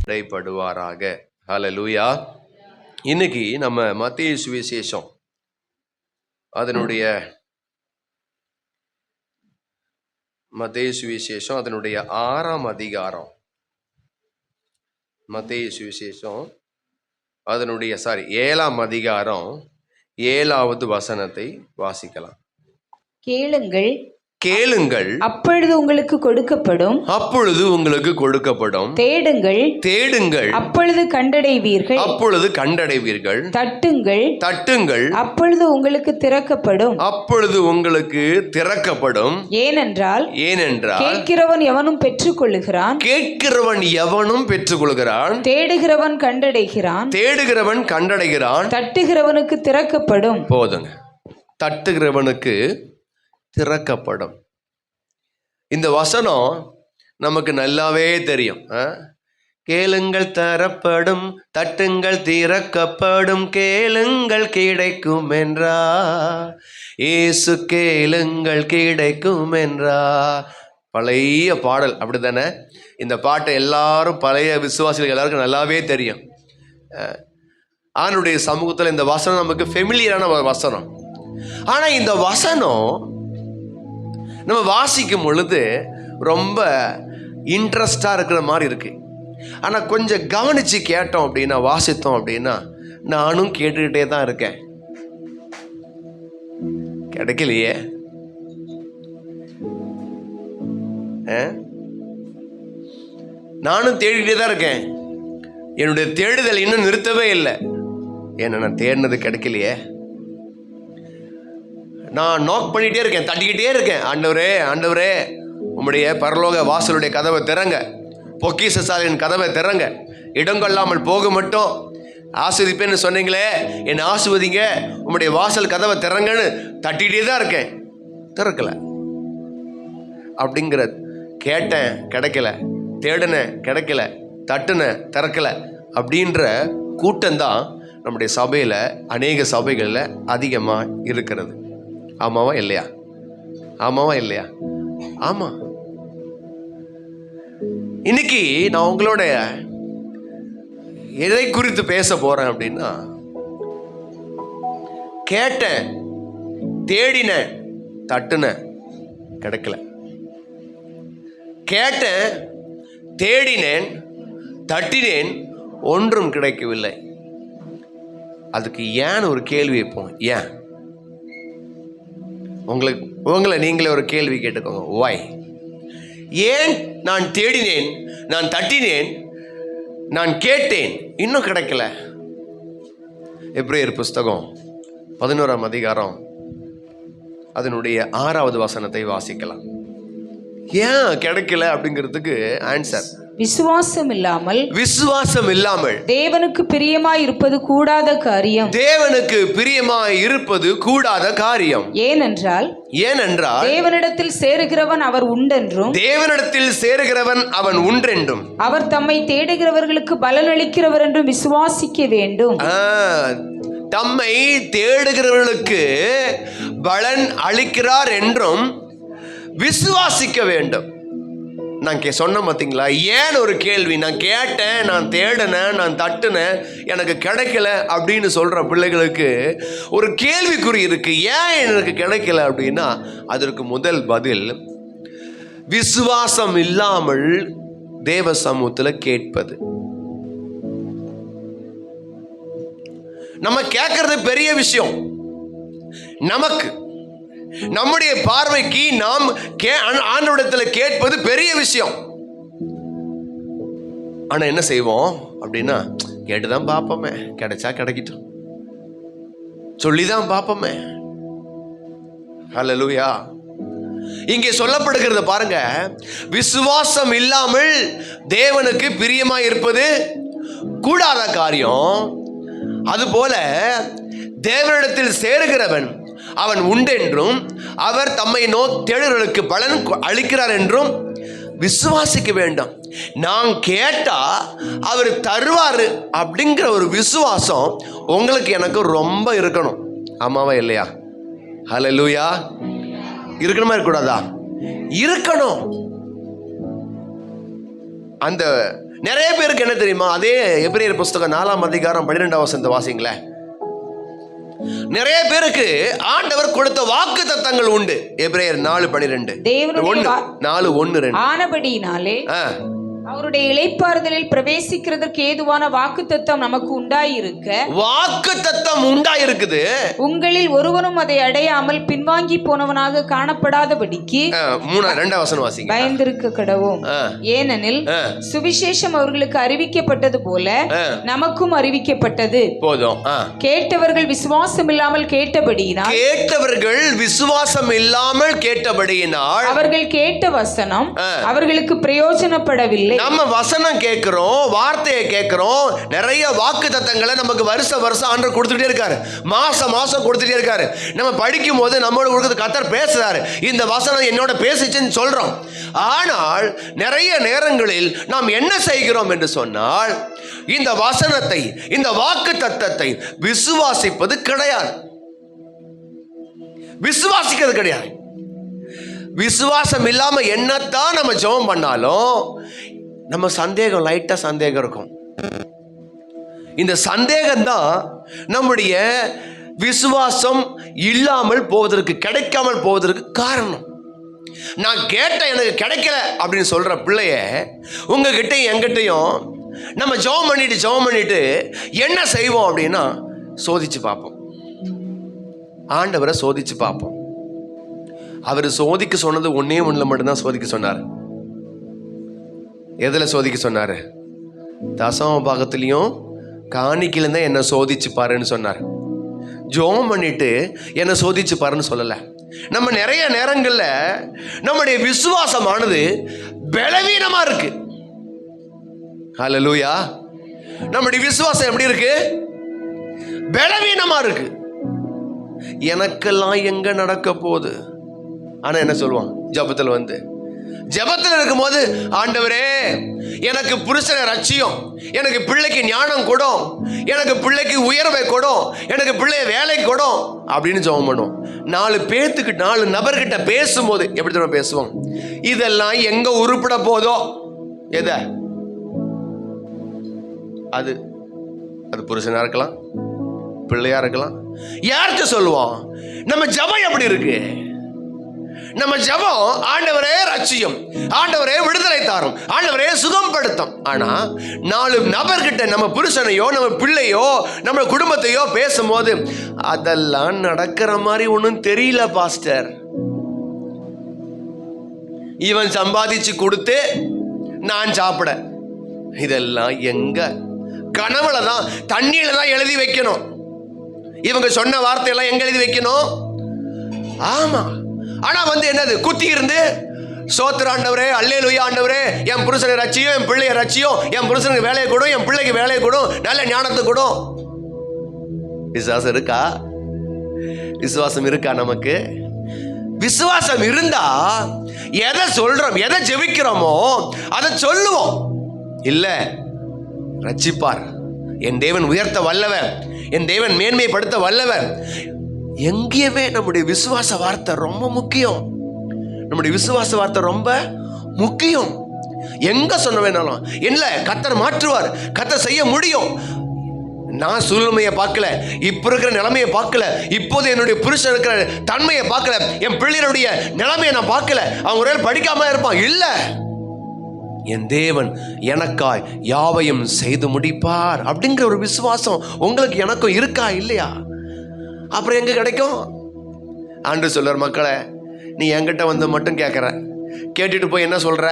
இடைப்படுவாராக. ஹல்லேலூயா. இன்னைக்கு நம்ம மத்தேயு சுவிசேஷம் அதனுடைய 6ஆம் அதிகாரம், மத்தேயு சுவிசேஷம் அதனுடைய 7ஆம் அதிகாரம் 7வது வசனத்தை வாசிக்கலாம். கேளுங்கள், கேளுங்கள், அப்பொழுது உங்களுக்கு கொடுக்கப்படும். அப்பொழுது உங்களுக்கு கொடுக்கப்படும். தேடுங்கள், தேடுங்கள், அப்பொழுது கண்டடைவீர்கள். அப்பொழுது கண்டடைவீர்கள். தட்டுங்கள், தட்டுங்கள், அப்பொழுது உங்களுக்கு திறக்கப்படும். அப்பொழுது உங்களுக்கு திறக்கப்படும். ஏனென்றால் கேட்கிறவன் எவனும் பெற்றுக்கொள்ளுகிறான், கேட்கிறவன் எவனும் பெற்றுக்கொள்கிறான். தேடுகிறவன் கண்டடைகிறான், தேடுகிறவன் கண்டடைகிறான். தட்டுகிறவனுக்கு திறக்கப்படும். போதுங்க. தட்டுகிறவனுக்கு திறக்கப்படும். இந்த வசனம் நமக்கு நல்லாவே தெரியும். கேளுங்கள் தரப்படும், தட்டுங்கள் திறக்கப்படும், கேளுங்கள் கிடைக்கும் என்றா இயேசு, கேளுங்கள் கிடைக்கும் என்றா. பழைய பாடல், அப்படித்தானே? இந்த பாட்டை எல்லாரும், பழைய விசுவாசிகள் எல்லாருக்கும் நல்லாவே தெரியும். ஆண்டுடைய சமூகத்தில் இந்த வசனம் நமக்கு ஃபெமிலியரான வசனம். ஆனால் இந்த வசனம் நம்ம வாசிக்கும் பொழுது ரொம்ப இன்ட்ரெஸ்டாக இருக்கிற மாதிரி இருக்கு. ஆனால் கொஞ்சம் கவனித்து கேட்டோம் அப்படின்னா, வாசித்தோம் அப்படின்னா, நானும் கேட்டுக்கிட்டே தான் இருக்கேன். கிடைக்கலையே. நானும் தேடிக்கிட்டே தான் இருக்கேன். என்னுடைய தேடுதல் இன்னும் நிறுத்தவே இல்லை. ஏன்னா நான் தேடினது கிடைக்கலையே. நான் நோக் பண்ணிகிட்டே இருக்கேன், தட்டிக்கிட்டே இருக்கேன். ஆண்டவரே, ஆண்டவரே, உம்முடைய பரலோக வாசலுடைய கதவை திறங்க, பொக்கிஷசாலியின் கதவை திறங்க, இடங்கொள்ளாமல் போக மட்டும் ஆஸ்வதிப்பேன்னு சொன்னீங்களே, என்னை ஆஸ்வதிங்க, உம்முடைய வாசல் கதவை திறங்கன்னு தட்டிகிட்டே தான் இருக்கேன். திறக்கலை. அப்படிங்கிற கேட்டேன், கிடைக்கல, தேடினேன், கிடைக்கல, தட்டுனேன், திறக்கலை அப்படின்ற கூட்டம்தான் நம்முடைய சபையில், அநேக சபைகளில் அதிகமாக இருக்கிறது. ஆமாவா இல்லையா? ஆமாவா இல்லையா? ஆமா. இன்னைக்கு நான் உங்களோட எதை குறித்து பேச போறேன் அப்படின்னா, கேட்டேன், தேடினேன், தட்டுனேன், கிடைக்கல. கேட்டேன், தேடினேன், தட்டினேன், ஒன்றும் கிடைக்கவில்லை. அதுக்கு ஏன் ஒரு கேள்வி வைப்போம். ஏன்? உங்களை நீங்களே ஒரு கேள்வி கேட்டுக்கோங்க. ஒய்? ஏன் நான் தேடினேன், நான் தட்டினேன், நான் கேட்டேன், இன்னும் கிடைக்கல? எபிரேயர் புஸ்தகம் 11ஆம் அதிகாரம் அதனுடைய 6வது வசனத்தை வாசிக்கலாம். ஏன் கிடைக்கல அப்படிங்கிறதுக்கு ஆன்சர், விசுவாசம் இல்லாமல் தேவனுக்கு பிரியமாய் இருப்பது கூடாத காரியம். தேவனுக்கு பிரியமாய் இருப்பது கூடாத காரியம். ஏனென்றால் தேவனிடத்தில் சேருகிறவன் அவர் உண்டென்றும், தேவனிடத்தில் சேருகிறவன் அவன் உண்டென்றும், அவர் தம்மை தேடுகிறவர்களுக்கு பலன் அளிக்கிறவர் என்றும் விசுவாசிக்க வேண்டும். தம்மை தேடுகிறவர்களுக்கு பலன் அளிக்கிறார் என்றும் விசுவாசிக்க வேண்டும். நான் சொன்ன பார்த்தீங்களா? ஏன் ஒரு கேள்வி. நான் கேட்டேன், நான் தேடினேன், நான் தட்டுனேன், எனக்கு கிடைக்கல அப்படின்னு சொல்ற பிள்ளைகளுக்கு ஒரு கேள்விக்குறி இருக்கு. ஏன் எனக்கு கிடைக்கல அப்படின்னா, அதற்கு முதல் பதில், விசுவாசம் இல்லாமல் தேவ சமூகத்தில் கேட்பது. நம்ம கேட்கறது பெரிய விஷயம். நமக்கு, நம்முடைய பார்வைக்கு நாம் ஆண்டவரிடத்தில் கேட்பது பெரிய விஷயம். ஆனா என்ன செய்வோம் அப்படின்னா, கேட்டுதான் பார்ப்போமே, கிடைச்சா கிடைக்கட்டும், சொல்லிதான் பார்ப்போமே. ஹல்லேலூயா. இங்கே சொல்லப்படுகிறது பாருங்க, விசுவாசம் இல்லாமல் தேவனுக்கு பிரியமாய் இருப்பது கூடாத காரியம். அதுபோல தேவனிடத்தில் சேருகிறவன் அவன் உண்டென்றும், அவர் தம்மை தேடுகிறவர்களுக்கு பலன் அளிக்கிறார் என்றும் விசுவாசிக்க வேண்டும். நான் கேட்டா அவர் தருவாரு அப்படிங்கிற ஒரு விசுவாசம் உங்களுக்கு எனக்கு ரொம்ப இருக்கணும். ஆமாவா இல்லையா? ஹல்லேலூயா. இருக்கணுமா இருக்கக்கூடாதா? இருக்கணும். அந்த நிறைய பேருக்கு என்ன தெரியுமா, அதே எபிரேயர் புஸ்தகம் 4ஆம் அதிகாரம் 12ஆம் வசனத்தை வாசிங்களேன். நிறைய பேருக்கு ஆண்டவர் கொடுத்த வாக்கு தத்தங்கள் உண்டு. எபிரேயர் 4:12 4:1-2 ஆனபடியினாலே அவருடைய இளைப்பாறுதலில் பிரவேசிக்கிறதற்கு ஏதுவான வாக்குத்தத்தம் நமக்கு உண்டாயிருக்க, வாக்குத்தத்தம் உண்டாயிருக்குது. உங்களில் ஒருவனும் அதை அடையாமல் பின்வாங்கி போனவனாக காணப்படாதபடிக்கு 2ஆம் வசனம் வாசிங்க. பயந்திருக்க கடவோம். ஏனெனில் சுவிசேஷம் அவர்களுக்கு அறிவிக்கப்பட்டது போல நமக்கும் அறிவிக்கப்பட்டது. போதும். கேட்டவர்கள் விசுவாசம் இல்லாமல் கேட்டபடியினால் அவர்கள் கேட்ட வசனம் அவர்களுக்கு பிரயோஜனப்படவில்லை. நம்ம வசனம் கேட்கிறோம், வார்த்தையை கேட்கிறோம், நிறைய வாக்கு தத்தங்களை நமக்கு வருஷம் ஆண்டவர் கொடுத்துட்டே இருக்காரு, மாசம் கொடுத்துட்டே இருக்காரு. நம்ம படிக்கும் போது நம்மளோட கொடுத்து கர்த்தர் பேசுறாரு, இந்த வசனம் என்னோட பேசிச்சுன்னு சொல்றோம். ஆனால் நிறைய நேரங்களில் நாம் என்ன செய்கிறோம் என்று சொன்னால், இந்த வசனத்தை, இந்த வாக்கு தத்தத்தை விசுவாசிப்பது கிடையாது. விசுவாசிக்கிறது கிடையாது. விசுவாசம் இல்லாம என்னத்தான் நம்ம ஜெபம் பண்ணாலும் நம்ம சந்தேகம், லைட்டா சந்தேகம் இருக்கும். இந்த சந்தேகம் தான் நம்முடைய விசுவாசம் இல்லாமல் போவதற்கு, கிடைக்காமல் போவதற்கு காரணம். நான் கேட்ட எனக்கு கிடைக்கல அப்படின்னு சொல்ற பிள்ளைய உங்ககிட்டையும் என்கிட்டையும் நம்ம ஜெபம் பண்ணிட்டு என்ன செய்வோம் அப்படின்னா, சோதிச்சு பார்ப்போம். ஆண்டவரை சோதிச்சு பார்ப்போம். அவர் சோதிக்க சொன்னது ஒன்னே ஒண்ணுல மட்டும்தான் சோதிக்க சொன்னார். எதுல சோதிக்க சொன்னாரு? தசம பாகத்திலையும் காணிக்கையில தான் என்ன சோதிச்சு பாருன்னு சொன்னார். ஜெபம் பண்ணிட்டு என்ன சோதிச்சு பாருன்னு சொல்லல. நம்ம நிறைய நேரங்கள்ல நம்முடைய விசுவாசமானது பலவீனமா இருக்கு. ஹல்லேலூயா. நம்முடைய விசுவாசம் எப்படி இருக்கு? பலவீனமா இருக்கு. எனக்கெல்லாம் எங்க நடக்க போகுது. ஆனா என்ன சொல்லுவான் ஜெபத்தில் இருக்கும்போது, ஆண்டவரே எனக்கு புருஷனை ரட்சியும், எனக்கு பிள்ளைக்கு ஞானம் கொடும், எனக்கு பிள்ளைக்கு உயர்வை கொடும், எனக்கு பிள்ளைய வேலை கொடும் அப்படின்னு ஜெபம் பண்ணுவோம். 4 நபர்கிட்ட பேசும்போது எப்படி தெரியுமா பேசுவோம்? இதெல்லாம் எங்க உருப்பட போதோ, எதை அது புருஷனா இருக்கலாம், பிள்ளையா இருக்கலாம், யார்கிட்ட சொல்லுவோம்? நம்ம ஜெபம் எப்படி இருக்கு? நம்ம ஜெபம் ஆண்டவரே ரட்சியும், ஆண்டவரே விடுதலை தாரும், ஆண்டவரே சுகம்படுத்தும். ஆனா 4 நபர்கிட்ட நம்ம புருஷனையோ, நம்ம பிள்ளையோ, நம்ம குடும்பத்தையோ பேசும்போது அதெல்லாம் நடக்கிற மாதிரி ஒன்றும் தெரியல பாஸ்டர். இவன் சம்பாதிச்சு கொடுத்து நான் சாப்பிட, இதெல்லாம் எங்க? கனவுல தான், தண்ணியில தான் எழுதி வைக்கணும். இவங்க சொன்ன வார்த்தையெல்லாம் எங்க எழுதி வைக்கணும்? ஆமா. ஆனா என்னது? குத்தி இருந்து சோத்திர ஆண்டவரே, அல்லேலூயா ஆண்டவரே, என் புருஷனை ரட்சியும், என் பிள்ளைய ரட்சியும், என் புருஷனுக்கு வேலையை கொடும், என் பிள்ளைக்கு வேலையை கொடும், நல்ல ஞானத்தை கொடும். விசுவாசம் இருக்கா? விசுவாசம் இருக்கா? நமக்கு விசுவாசம் இருந்தா எதை சொல்றோம், எதை ஜெபிக்கிறோமோ அதை சொல்லுவோம். இல்ல, ரட்சிப்பார், என் தேவன் உயர்த்த வல்லவர், என் தேவன் மேன்மைப்படுத்த வல்லவர். எங்கேயுமே நம்முடைய விசுவாச வார்த்தை ரொம்ப முக்கியம். நம்முடைய விசுவாச வார்த்தை ரொம்ப முக்கியம். எங்க சொன்ன வேணாலும் இல்ல, கர்த்தர் மாற்றுவார், கர்த்தர் செய்ய முடியும். நான் சூழ்நிலையை பார்க்கல, இப்ப இருக்கிற நிலைமையை பார்க்கல, இப்போது என்னுடைய புருஷன் இருக்கிற தன்மையை பார்க்கல, என் பிள்ளைகளுடைய நிலைமையை நான் பார்க்கல, அவங்க ஒரே படிக்காம இருப்பான். இல்ல, என் தேவன் எனக்காய் யாவையும் செய்து முடிப்பார் அப்படிங்கிற ஒரு விசுவாசம் உங்களுக்கு எனக்கும் இருக்கா இல்லையா? அப்புறம் எங்க கிடைக்கும்? ஆண்டு சொல்றார், மக்களே நீ என்கிட்ட வந்து மட்டும் கேட்குற, கேட்டுட்டு போய் என்ன சொல்ற?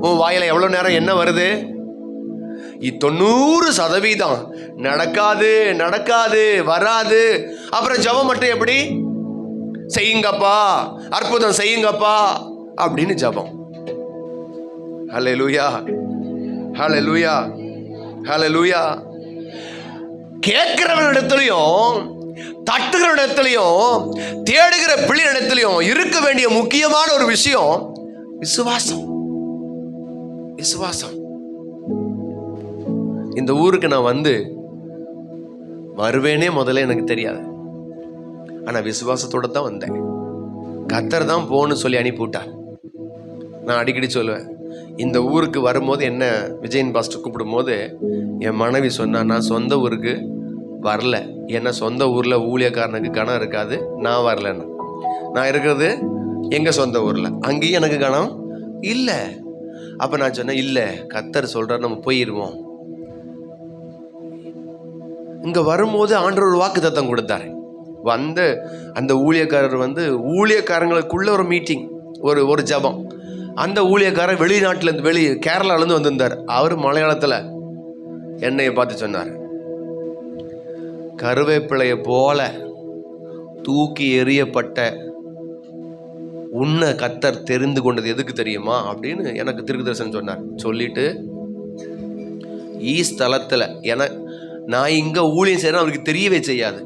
உன் வாயில எவ்வளோ நேரம் என்ன வருது? 90% நடக்காது, வராது. அப்புறம் ஜெபம் மட்டும் எப்படி? செய்யுங்கப்பா, அற்புதம் செய்யுங்கப்பா அப்படின்னு ஜெபம். ஹல்லேலூயா, ஹல்லேலூயா, ஹல்லேலூயா. கேட்கிறவனிடத்திலையும், தட்டுகிறவனிடத்திலையும், தேடுகிற பிள்ளையிடத்திலையும் இருக்க வேண்டிய முக்கியமான ஒரு விஷயம் விசுவாசம். விசுவாசம். இந்த ஊருக்கு நான் வருவேனே முதல்ல எனக்கு தெரியாது. ஆனா விசுவாசத்தோட தான் வந்தேன். கர்த்தர் தான் போன்னு சொல்லி அனுப்பிவிட்டார். நான் அடிக்கடி சொல்லுவேன், இந்த ஊருக்கு வரும்போது என்ன விஜயன் பாஸ்டர் கூப்பிடும்போது என் மனைவி சொன்னா, நான் சொந்த ஊருக்கு வரல, ஏன்னா சொந்த ஊரில் ஊழியக்காரனுக்கு கணம் இருக்காது, நான் வரலன்னு. நான் இருக்கிறது எங்கள் சொந்த ஊரில், அங்கேயும் எனக்கு கணம் இல்லை. அப்போ நான் சொன்னேன், இல்லை கர்த்தர் சொல்கிறார் நம்ம போயிடுவோம். இங்கே வரும்போது ஆண்டவர் ஒரு வாக்கு தத்தம் கொடுத்தாரு. வந்து அந்த ஊழியக்காரர் வந்து ஊழியக்காரங்களுக்குள்ள ஒரு மீட்டிங், ஒரு ஜபம். அந்த ஊழியக்காரர் வெளிநாட்டிலேருந்து கேரளாலேருந்து வந்திருந்தார். அவர் மலையாளத்தில் என்னையை பார்த்து சொன்னார், கருவேப்பிலையை போல தூக்கி எறியப்பட்ட உன்னை கர்த்தர் தெரிந்து கொண்டது எதுக்கு தெரியுமா அப்படின்னு எனக்கு தீர்க்கதரிசனம் சொன்னார். சொல்லிட்டு ஸ்தலத்தில் நான் இங்கே ஊழியம் செய்கிறேன் அவருக்கு தெரியவே செய்யாது.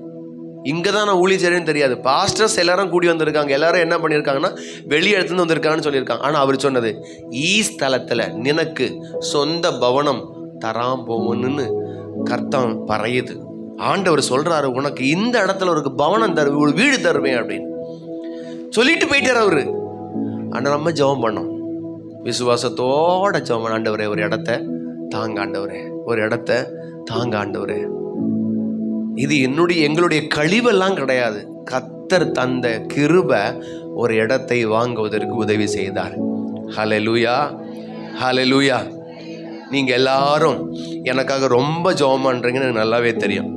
இங்கே தான் நான் ஊழியம் செய்கிறேன்னு தெரியாது. பாஸ்டர்ஸ் எல்லாரும் கூடி வந்திருக்காங்க. எல்லாரும் என்ன பண்ணியிருக்காங்கன்னா வெளியே எடுத்துன்னு வந்திருக்காங்கன்னு சொல்லியிருக்காங்க. ஆனால் அவர் சொன்னது, ஸ்தலத்தில் நினக்கு சொந்த பவனம் தராம் போவன்னு கர்த்தம் பறையுது. ஆண்டவர் சொல்கிறாரு, உனக்கு இந்த இடத்துல ஒரு பவனம் தருவேன், ஒரு வீடு தருவேன் அப்படின்னு சொல்லிட்டு போயிட்டார் அவரு. ஆனால் நம்ம ஜெபம் பண்ணோம், விசுவாசத்தோட ஜெபம் பண்ண, ஆண்டவரே ஒரு இடத்த தாங்க, ஆண்டவரே ஒரு இடத்த தாங்க, ஆண்டவரே. இது எங்களுடைய கழிவெல்லாம் கிடையாது. கர்த்தர் தந்த கிருபை ஒரு இடத்தை வாங்குவதற்கு உதவி செய்தார். ஹல்லேலூயா, ஹல்லேலூயா. நீங்கள் எல்லாரும் எனக்காக ரொம்ப ஜெபம் பண்ணுறீங்கன்னு எனக்கு நல்லாவே தெரியும்.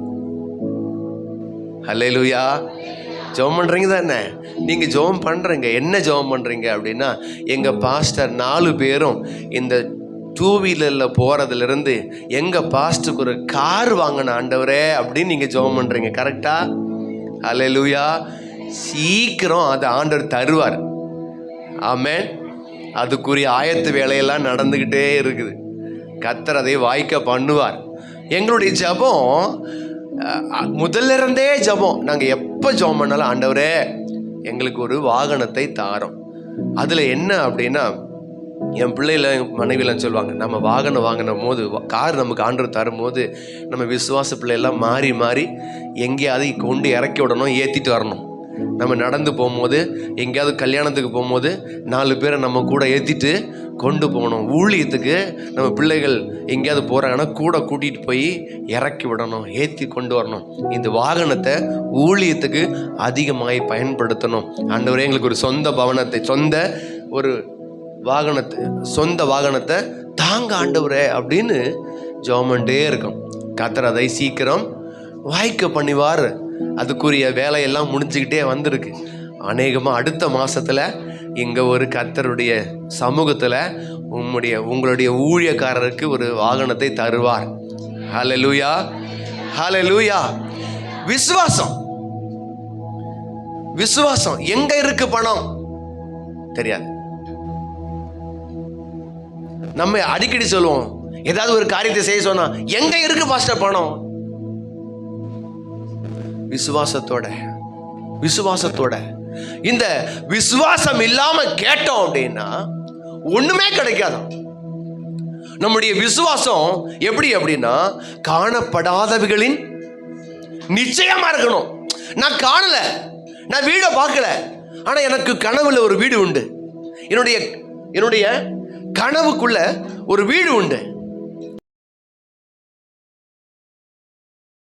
ஹல்லேலூயா. ஜெபம் பண்ணுறீங்க தானே? நீங்கள் ஜெபம் பண்ணுறீங்க. என்ன ஜெபம் பண்ணுறீங்க அப்படின்னா, எங்கள் பாஸ்டர் 4 பேரும் இந்த 2 வீலரில் போகிறதுலேருந்து எங்கள் பாஸ்டருக்கு ஒரு கார் வாங்கின ஆண்டவரே அப்படின்னு நீங்கள் ஜெபம் பண்ணுறீங்க. கரெக்டா? ஹல்லேலூயா. சீக்கிரம் அதை ஆண்டவர் தருவார். ஆமென். அதுக்குரிய ஆயத்த வேலையெல்லாம் நடந்துக்கிட்டே இருக்குது. கர்த்தர் அதை வாய்க்க பண்ணுவார். எங்களுடைய ஜெபம் முதல்ல இருந்தே ஜெபம். நாங்கள் எப்போ ஜெபம் பண்ணாலும், ஆண்டவரே எங்களுக்கு ஒரு வாகனத்தை தாரோம். அதில் என்ன அப்படின்னா, என் பிள்ளைல மனைவிலாம் சொல்லுவாங்க, நம்ம வாகனம் வாங்கின போது, கார் நமக்கு ஆண்டவர் தரும்போது, நம்ம விசுவாச பிள்ளையெல்லாம் மாறி மாறி எங்கேயாவது கொண்டு இறக்கி விடணும், ஏற்றிட்டு வரணும். நம்ம நடந்து போகும்போது, எங்கேயாவது கல்யாணத்துக்கு போகும்போது 4 பேரை நம்ம கூட ஏற்றிட்டு கொண்டு போகணும். ஊழியத்துக்கு நம்ம பிள்ளைகள் எங்கேயாவது போகிறாங்கன்னா கூட கூட்டிகிட்டு போய் இறக்கி விடணும், ஏற்றி கொண்டு வரணும். இந்த வாகனத்தை ஊழியத்துக்கு அதிகமாக பயன்படுத்தணும். ஆண்டவரே எங்களுக்கு ஒரு சொந்த பவனத்தை, சொந்த வாகனத்தை தாங்க ஆண்டவரே அப்படின்னு ஜெபம்ண்டே இருக்கும். கர்த்தர் அதை சீக்கிரம் வாய்க்க பண்ணிவார். அதுக்குரிய வேலையெல்லாம் முடிஞ்சுக்கிட்டே வந்திருக்கு. அநேகமாக அடுத்த மாதத்தில் இங்கே ஒரு கர்த்தருடைய சமூகத்தில் உங்களுடைய ஊழியக்காரருக்கு ஒரு வாகனத்தை தருவார். ஹல்லேலூயா, ஹல்லேலூயா. விசுவாசம் எங்க இருக்கு? பணம் தெரியாது. நம்ம அடிக்கடி சொல்லுவோம், ஏதாவது ஒரு காரியத்தை செய்ய சொன்னா, எங்க இருக்கு பாஸ்டர் பணம்? விசுவாசத்தோட இந்த விசுவாசம் இல்லாம கேட்டோம் அப்படின்னா ஒண்ணுமே கிடைக்காது. நம்முடைய விசுவாசம் எப்படி அப்படின்னா, காணப்படாதவைகளின் நிச்சயமா இருக்கணும். நான் காணல, நான் வீடை பார்க்கல, ஆனா எனக்கு கனவுல ஒரு வீடு உண்டு. என்னுடைய கனவுக்குள்ள ஒரு வீடு உண்டு.